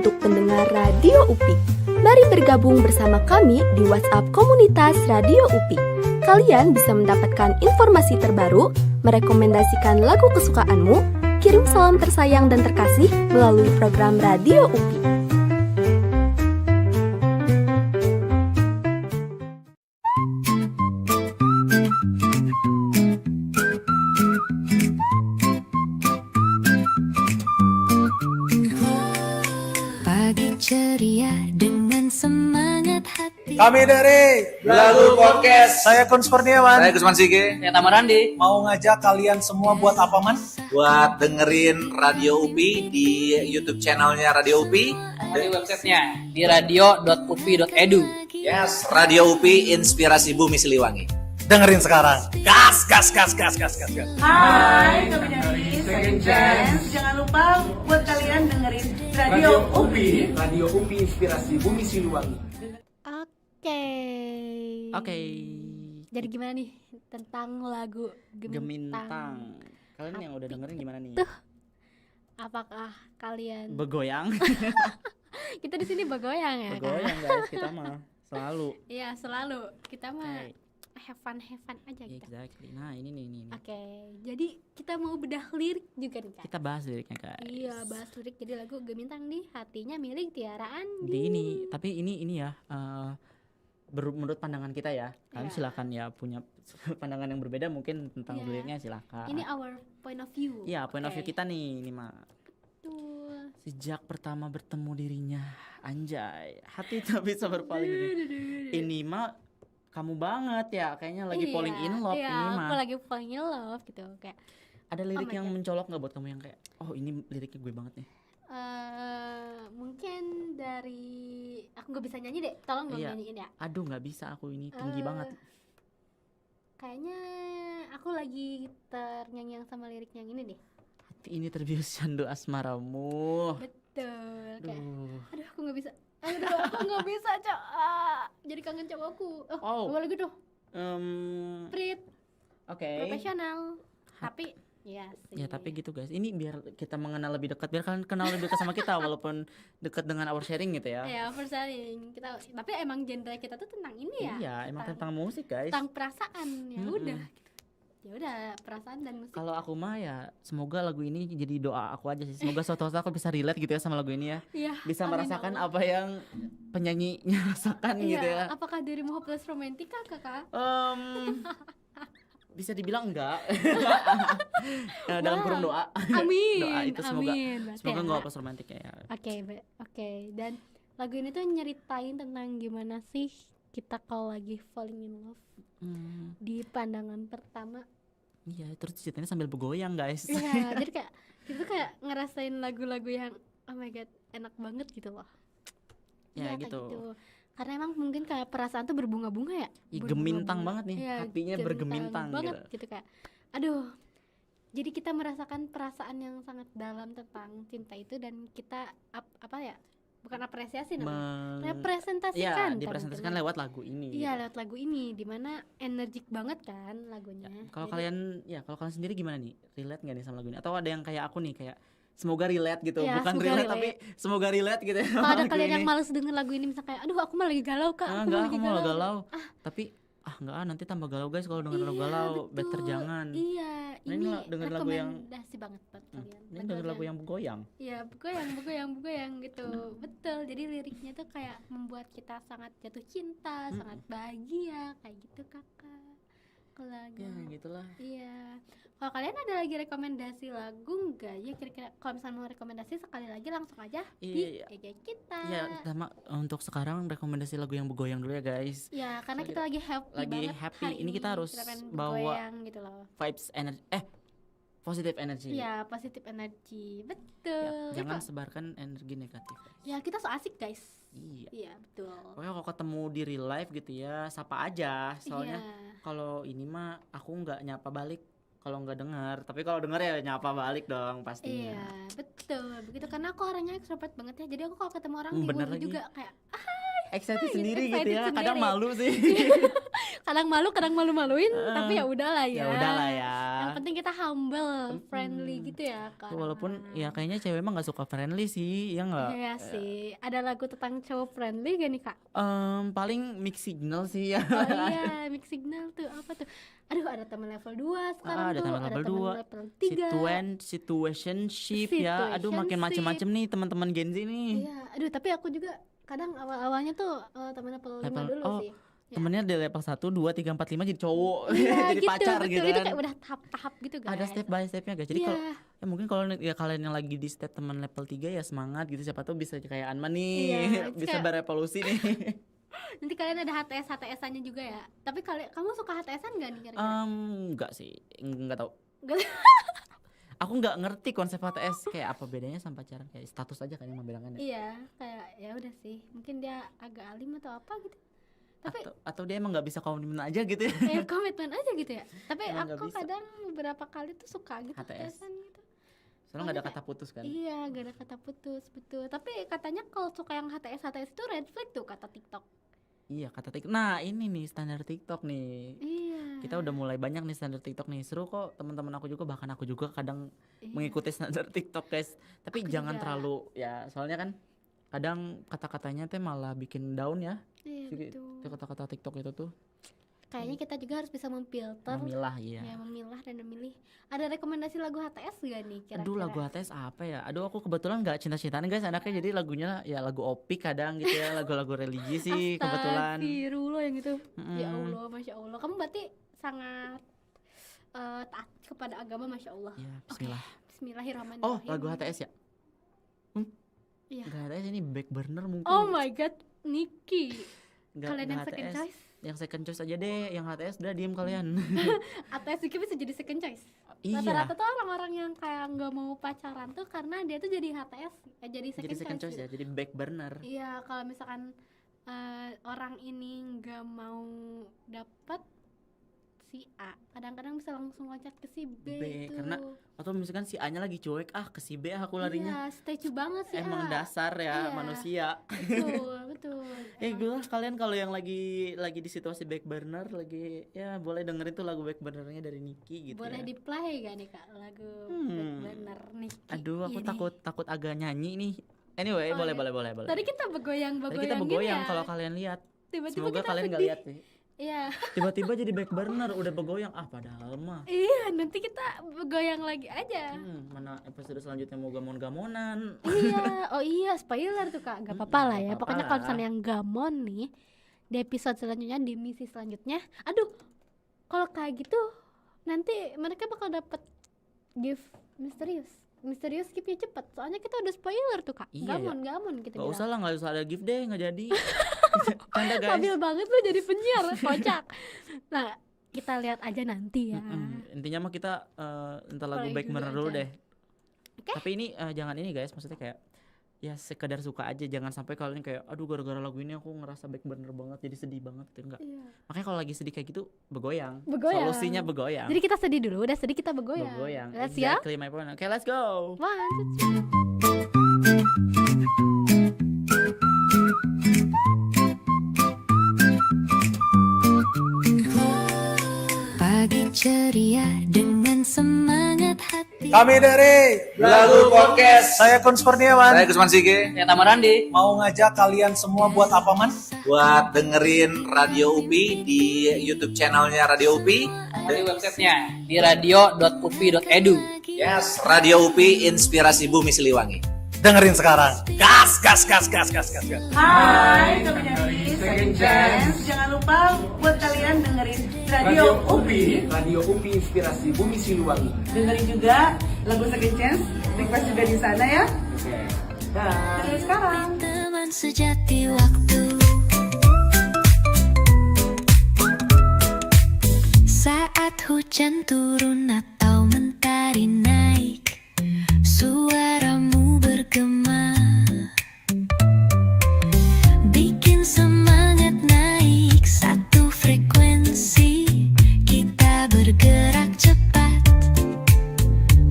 untuk pendengar Radio UPI. Mari bergabung bersama kami di WhatsApp komunitas Radio UPI. Kalian bisa mendapatkan informasi terbaru, merekomendasikan lagu kesukaanmu, kirim salam tersayang dan terkasih melalui program Radio UPI. Pagi ceria dengan semangat hati. Kami dari Lagu Podcast. saya Kun Kurniawan Saya Gusman Sige. Saya Tamarandi. mau ngajak kalian semua buat apa man? Buat dengerin Radio UPI di YouTube channelnya Radio UPI. Di websitenya di radio.upi.edu. Yes, Radio UPI Inspirasi Bumi Siliwangi. Dengerin sekarang. Gas, gas, gas, gas, gas, gas, gas. Hai, kami dari Second Chance. Jangan lupa buat kalian dengerin Radio UPI. Radio UPI Inspirasi Bumi Siliwangi. Oke. Oke. Jadi gimana nih tentang lagu Gemintang. Kalian yang udah dengerin gimana nih? Apakah kalian Begoyang. kita di sini begoyang ya Begoyang guys, kita mah selalu. Iya selalu kita mah Oke. have fun aja kita. Exactly. Nah, ini. Oke, jadi kita mau bedah lirik juga nih kak. Kita bahas liriknya, guys. Iya bahas lirik jadi lagu Gemintang nih hatinya milik Tiara Andi. Di ini, tapi ini ya menurut pandangan kita ya. Kalian Iya. silakan ya punya pandangan yang berbeda mungkin tentang Iya. liriknya, silakan. Ini our point of view. Iya, point of view Oke. kita nih, ini mah. Betul. Sejak pertama bertemu dirinya, anjay, hati tak bisa berpaling. Ini mah kamu banget ya, kayaknya lagi Iya, falling in love iya, ini mah. aku lagi falling in love gitu kayak Ada lirik my yang God. mencolok nggak buat kamu yang kayak, oh ini liriknya gue banget nih. mungkin dari aku nggak bisa nyanyi deh, tolong dong Iya. nyanyiin ya. Aduh nggak bisa aku ini tinggi Eh, banget. Kayaknya aku lagi ternyanyi sama lirik yang ini deh. Hati ini terbius candu asmaramu. Betul. Kayak, Aduh. aduh aku nggak bisa. Aduh aku nggak bisa cok. Jadi kangen cowokku. Oh. Boleh gitu. Prit Oke. profesional. Tapi ya sih. Ya tapi gitu guys. Ini biar kita mengenal lebih dekat, biar kalian kenal lebih dekat sama kita walaupun dekat dengan our sharing gitu ya. Ya overselling kita. Tapi emang genre kita tuh tentang ini ya. Iya, emang tentang musik guys. Tentang perasaan ya Mm-mm. udah. Ya udah perasaan dan musik. Kalau aku mah ya semoga lagu ini jadi doa aku aja sih. Semoga suatu saat aku bisa relate gitu ya sama lagu ini ya. Iya. Bisa amin, merasakan Allah. apa yang penyanyinya rasakan Iya, gitu ya. apakah dirimu hopeless romantika kakak? Bisa dibilang enggak. Dalam kurung doa. Amin. Doa itu semoga Amin. Berarti semoga ya. enggak hopeless romantic ya. Oke. Dan lagu ini tuh nyeritain tentang gimana sih kita kalau lagi falling in love di pandangan pertama. Iya, terus ceritanya sambil bergoyang guys. Iya, jadi kayak kita kayak ngerasain lagu-lagu yang oh my god enak banget gitu loh. Ya, Iya, kayak gitu. Karena emang mungkin kayak perasaan tuh berbunga-bunga ya. Ih, gemintang Berbunga-bunga. banget nih, Iya, hatinya bergemintang banget gitu. gitu kayak. Aduh. Jadi kita merasakan perasaan yang sangat dalam tentang cinta itu dan kita apa ya? Bukan apresiasi namanya. Representasikan. Iya, dipresentasikan lewat lagu ini. Iya, gitu. lewat lagu ini dimana energik banget kan lagunya. Kalau Jadi- kalau kalian sendiri gimana nih? Relate nggak nih sama lagu ini? Atau ada yang kayak aku nih kayak semoga relate gitu, Iya, bukan semoga relate, relate. tapi semoga relate gitu ya. kalau ada lagu kalian ini. yang males denger lagu ini misalnya kayak aduh aku mah lagi galau kak, Ah, aku enggak, mah aku lagi mau galau. galau. Tapi enggak nanti tambah galau guys kalau denger lagu Iya, galau. betul. Better jangan. Iya, Nah, ini ini denger lagu yang- rekomendasi banget buat kalian. Ini denger lagu yang bergoyang. Iya, begoyang gitu. Betul. Jadi liriknya tuh kayak membuat kita sangat jatuh cinta, sangat bahagia kayak gitu kakak. Kalau lagu. Ya, gitulah. Iya. Kalau kalian ada lagi rekomendasi lagu enggak? Ya kira-kira kalau misalnya mau rekomendasi sekali lagi langsung aja Iya. di IG kita. Ya, sama untuk sekarang rekomendasi lagu yang bergoyang dulu ya guys. Ya, karena So, kita lagi happy lagi banget happy. hari Ini kita harus pengen bawa bergoyang gitu loh. Vibes energi positive energy. Iya, positive energy. Ya, Betul. jangan Kok- sebarkan energi negatif. Guys. Ya, kita so asik, guys. Iya. Iya, betul. Pokoknya kalau ketemu di real life gitu ya, sapa aja. Soalnya Iya. kalau ini mah aku nggak nyapa balik kalau nggak dengar. Tapi kalau dengar ya nyapa balik dong pastinya. Iya, betul. Begitu karena aku orangnya extrovert banget ya. Jadi aku kalau ketemu orang Bener dihibur lagi. juga kayak hai excited gitu, sendiri gitu excited ya. Kadang sendiri. malu sih. Kadang malu, kadang malu-maluin, tapi ya udahlah ya. Ya udahlah ya. Yang penting kita humble, friendly gitu ya ke Walaupun orang-orang. ya kayaknya cewek emang gak suka friendly sih, ya nggak? Iya sih. Ada lagu tentang cowok friendly gak nih Kak? Paling mix signal sih ya. Oh iya, mix signal tuh apa tuh? Aduh, ada teman level 2 sekarang Ada tuh, teman level 2, level 3. situationship ya. Aduh, makin macem-macem nih teman-teman Gen Z nih. Iya, aduh tapi aku juga kadang awal-awalnya tuh teman level 5 Level- dulu oh, sih. Ya. Temennya dari level 1, 2, 3, 4, 5 jadi cowok. Iya, jadi gitu, pacar betul. gitu Itu kan. kayak udah tahap-tahap gitu guys. Ada step by stepnya guys. Jadi Iya. kalau ya mungkin kalau ya kalian yang lagi di step teman level 3 ya semangat gitu, siapa tahu bisa kayak Anma nih. Iya, bisa kayak- berevolusi nih. Nanti kalian ada HTS-HTS-annya juga ya. Tapi kamu suka HTS-an gak nih kira-kira? Enggak sih, enggak tahu. Nggak- Aku nggak ngerti konsep HTS kayak apa bedanya sama pacaran, kayak status aja kan yang membedakannya. Iya, kayak ya udah sih. Mungkin dia agak alim atau apa gitu. Tapi Atau dia emang nggak bisa komitmen aja gitu ya. komitmen aja gitu ya. Tapi Emang nggak aku bisa. kadang beberapa kali tuh suka gitu HTS. HTS-an gitu. Soalnya nggak ada Soalnya kata putus kan. Iya, gak ada kata putus, betul. Tapi katanya kalau suka yang HTS itu red flag tuh kata TikTok. Iya, kata TikTok. Nah, ini nih standar TikTok nih. Iya. Kita udah mulai banyak nih standar TikTok nih. Seru kok, teman-teman aku juga, bahkan aku juga kadang Iya. mengikuti standar TikTok, guys. Tapi Aku jangan juga. terlalu ya, soalnya kan kadang kata-katanya teh malah bikin down ya. Iya, Si- betul. Kata-kata TikTok itu tuh Kayaknya kita juga harus bisa memfilter, memilah ya. ya memilah dan memilih. Ada rekomendasi lagu HTS gak nih kira-kira? Aduh, lagu HTS apa ya? Aduh, aku kebetulan nggak cinta-cintaan guys anaknya, jadi lagunya ya lagu opik kadang gitu ya, lagu-lagu religi sih kebetulan. Astagfirullah yang itu. Mm-mm. Ya Allah, Masya Allah. Kamu berarti sangat taat kepada agama, Masya Allah. Ya, Oke, bismillah. Bismillahirrahmanirrahim. Oh, lagu HTS ya? Iya. Lagu HTS ini back burner mungkin. Oh my god, Niki. Nggak- Kalian yang nggak second HTS. choice? Yang second choice aja deh, yang HTS udah diem kalian. HTS Niki bisa jadi second choice. Iya. Rata-rata tuh orang-orang yang kayak nggak mau pacaran tuh karena dia tuh jadi HTS, jadi second, Jadi second choice gitu. ya, jadi back burner. Iya, kalau misalkan orang ini nggak mau dapat si A, kadang-kadang bisa langsung loncat ke si B, B, itu. karena atau misalkan si A-nya lagi cuek, ke si B aku larinya. Iya, statue banget sih. Emang dasar ya Iya. manusia. Betul, betul. Emang. Gue kalian kalau yang lagi di situasi back burner lagi ya boleh dengerin tuh lagu back burnernya dari Niki gitu Boleh ya. di-play gak nih Kak lagu bener Niki? Aduh, aku ini? takut agak nyanyi nih. Anyway, Oh, boleh, iya. boleh. Tadi kita begoyang-begoyang Tadi kita gini begoyang ya. kalau kalian lihat. Tiba-tiba Semoga kita kalian nggak sedih. lihat sih. Iya. Tiba-tiba jadi back burner udah begoyang, padahal mah. Iya, nanti kita begoyang lagi aja. Mana episode selanjutnya mau gamon-gamonan. Iya, oh iya, spoiler tuh Kak. Gak apa-apa lah ya. Gak Pokoknya apa-apa kalau lah. misalnya yang gamon nih di episode selanjutnya, di misi selanjutnya, aduh, kalau kayak gitu nanti mereka bakal dapet gift misterius giftnya cepet. Soalnya kita udah spoiler tuh Kak. Iya, Gamon kita Gak usah lah, gak usah ada gift deh, gak jadi. Canda guys. Stabil banget lo jadi penyiar, kocak. Nah, kita lihat aja nanti ya. Intinya mah kita entar lagu Play back dulu burner dulu aja. deh. Tapi ini jangan ini guys, maksudnya kayak ya sekedar suka aja, jangan sampai kalian kayak aduh gara-gara lagu ini aku ngerasa back burner banget jadi sedih banget gitu, enggak. Iya. Makanya kalau lagi sedih kayak gitu begoyang. Begoyang. Solusinya begoyang. Jadi kita sedih dulu, udah sedih kita begoyang. Begoyang. Let's ya. Exactly my point. Oke, let's go. 1, 2, 3. Pagi ceria dengan semangat hati. Kami dari Lagu Podcast. saya Kunz Kurniawan Saya Gusman Sige. Ya Tamarandi. mau ngajak kalian semua buat apa man? Buat dengerin Radio UPI di YouTube channelnya Radio UPI. Di websitenya di radio.upi.edu. Yes, Radio UPI Inspirasi Bumi Siliwangi. Dengerin sekarang. Gas, gas, gas, gas, gas, gas, gas. Hai, kami dari Second Chance. Jangan lupa buat kalian dengerin Radio UPI. Radio UPI Inspirasi Bumi Siliwangi. Dengerin juga lagu Second Chance. Request juga di sana ya. Oke. Dah. Dengerin sekarang. Teman sejati waktu. Saat hujan turun atau mentari naik, suaramu bergema, bikin semangat naik satu frekuensi. Kita bergerak cepat,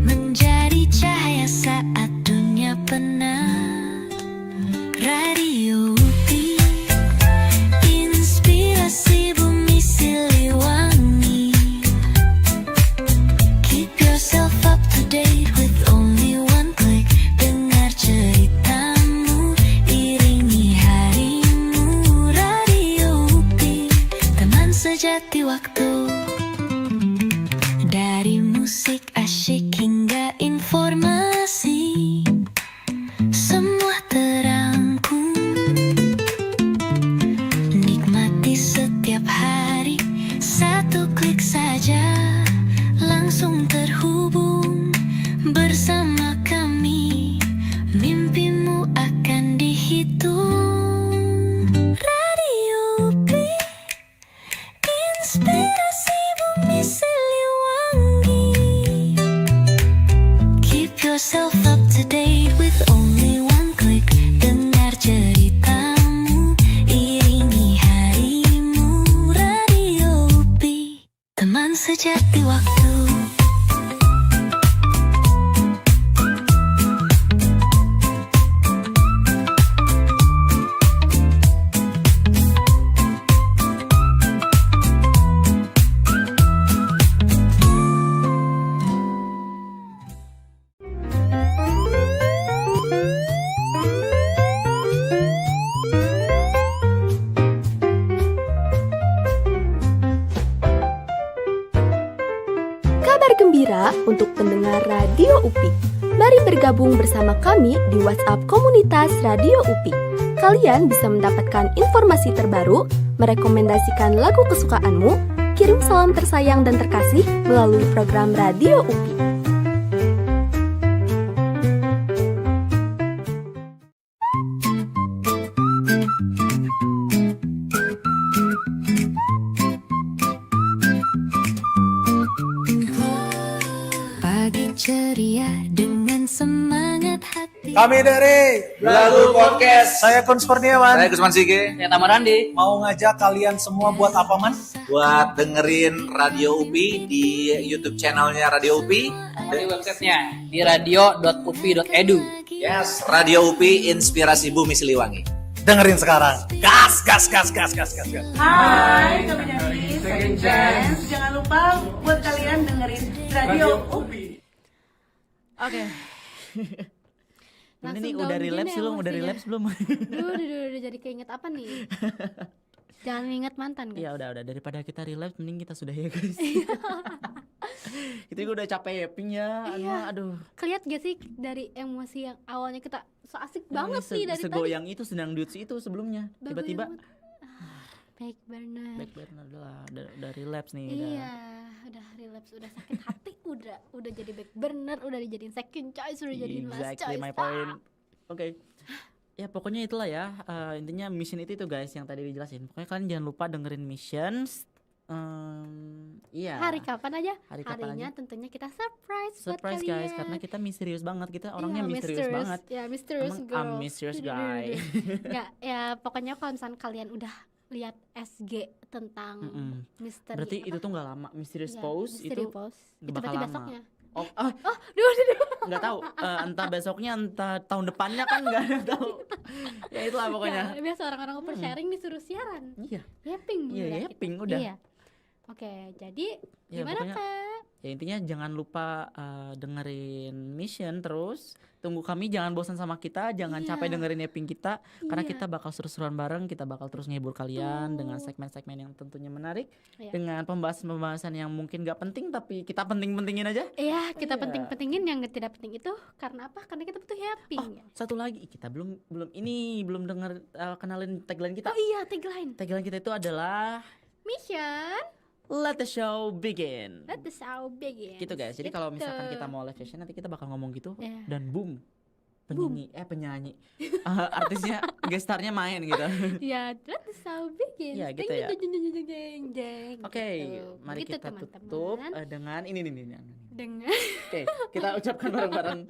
menjadi cahaya saat dunia penat. Radio UPI sejati waktu. Dari musik asyik hingga informasi, semua terangkum. Nikmati setiap hari, satu klik saja langsung terhubung bersama kami. Mimpimu akan dihitung. Radio UPI, inspirasi bumi Siliwangi. Keep yourself up to date with only one click. Dengar ceritamu, iringi harimu. Radio UPI, teman sejati waktu. Kabar gembira untuk pendengar Radio UPI. Mari bergabung bersama kami di WhatsApp komunitas Radio UPI. Kalian bisa mendapatkan informasi terbaru, merekomendasikan lagu kesukaanmu, kirim salam tersayang dan terkasih melalui program Radio UPI. Pagi ceria dengan semangat hati. Kami dari Lagu Podcast. saya Kun Kurniawan Saya Gusman Sige. Saya Tamarandi. mau ngajak kalian semua buat apa man? Buat dengerin Radio UPI di YouTube channelnya Radio UPI. Di websitenya di radio.upi.edu. Yes, Radio UPI Inspirasi Bumi Siliwangi. Dengerin sekarang. Gas, gas, gas, gas, gas, gas, gas. Hai, kami dari Second Chance. Jangan lupa buat kalian dengerin Radio UPI. Oke. Ini Langsung nih down udah gini relapse belum? Udah emosinya. relapse belum? Udah jadi keinget apa nih? Jangan inget mantan kan? Ya udah daripada kita relapse mending kita sudah ya guys. Kita juga udah capek yapping ya. Iya. Aduh. Keliat gak sih dari emosi yang awalnya kita so asik Ini banget sih dari tadi. segoyang itu sedang dudes itu sebelumnya. Bagus Tiba-tiba banget. Baik benar. back burner udah relapse nih Iya, udah relapse, udah sakit hati, udah jadi back burner, udah dijadiin second choice, udah jadiin last Exactly choice. my point. Oke. Ya pokoknya itulah ya. Intinya mission itu guys yang tadi dijelasin. Pokoknya kalian jangan lupa dengerin missions. Iya. Hari kapan aja? Hari kapan Harinya aja. tentunya kita surprise, Surprise buat kalian. guys, karena kita misterius banget. Kita orangnya Iya, misterius banget. Ya, mysterious Emang girl. I'm mysterious guy. Nggak, ya pokoknya kalau misalnya kalian udah lihat SG tentang Mm-mm. misteri Berarti apa? itu tuh nggak lama. Mysterious Iya, pose mystery itu pose. nggak Itu bakal berarti lama. besoknya. Oh, Duh. nggak tahu. Entah besoknya, entah tahun depannya kan nggak tahu. Ya itulah pokoknya. Ya, biasa orang-orang sharing disuruh siaran. Iya. Yapping Iya, udah yapping, kita. udah. Iya. Oke, jadi Ya, gimana pokoknya- Kak? Ya intinya jangan lupa dengerin mission terus. Tunggu kami, jangan bosan sama kita, jangan Iya. capek dengerin yapping kita karena Iya. kita bakal seru-seruan bareng, kita bakal terus ngehibur kalian Betul. dengan segmen-segmen yang tentunya menarik, Iya. dengan pembahasan-pembahasan yang mungkin gak penting tapi kita penting-pentingin aja. Iya, kita Iya. penting-pentingin yang tidak penting itu karena apa? Karena kita butuh yapping. Oh, satu lagi, kita belum dengar kenalin tagline kita. Oh iya, tagline. Tagline kita itu adalah Mission, Let the show begin. let the show begin. Gitu guys. Jadi kalau misalkan Gitu. kita mau live session nanti kita bakal ngomong gitu Iya. dan boom. Penyanyi. Artisnya gestarnya main gitu. Ya, let the show begin. Iya, gitu ya. Jeng. Oke, Gitu. mari Begitu, kita teman-teman. tutup dengan ini. Dengan Oke, kita ucapkan bareng-bareng.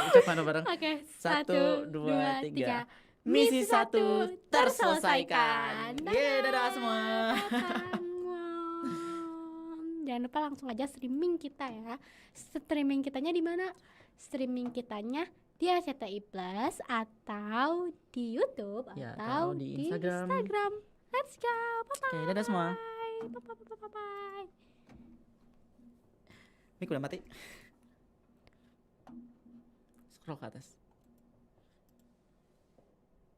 Ucapkan bareng. Oke, 1, 2, 3. Misi 1 terselesaikan. Yeay, dadah semua. Jangan lupa langsung aja streaming kita ya. Streaming kitanya di mana? Streaming kitanya di RCTI Plus atau di YouTube Ya, atau atau di di Instagram. Instagram. Let's go. Bye Oke, dadah semua. bye. Ini udah mati. Scroll ke atas.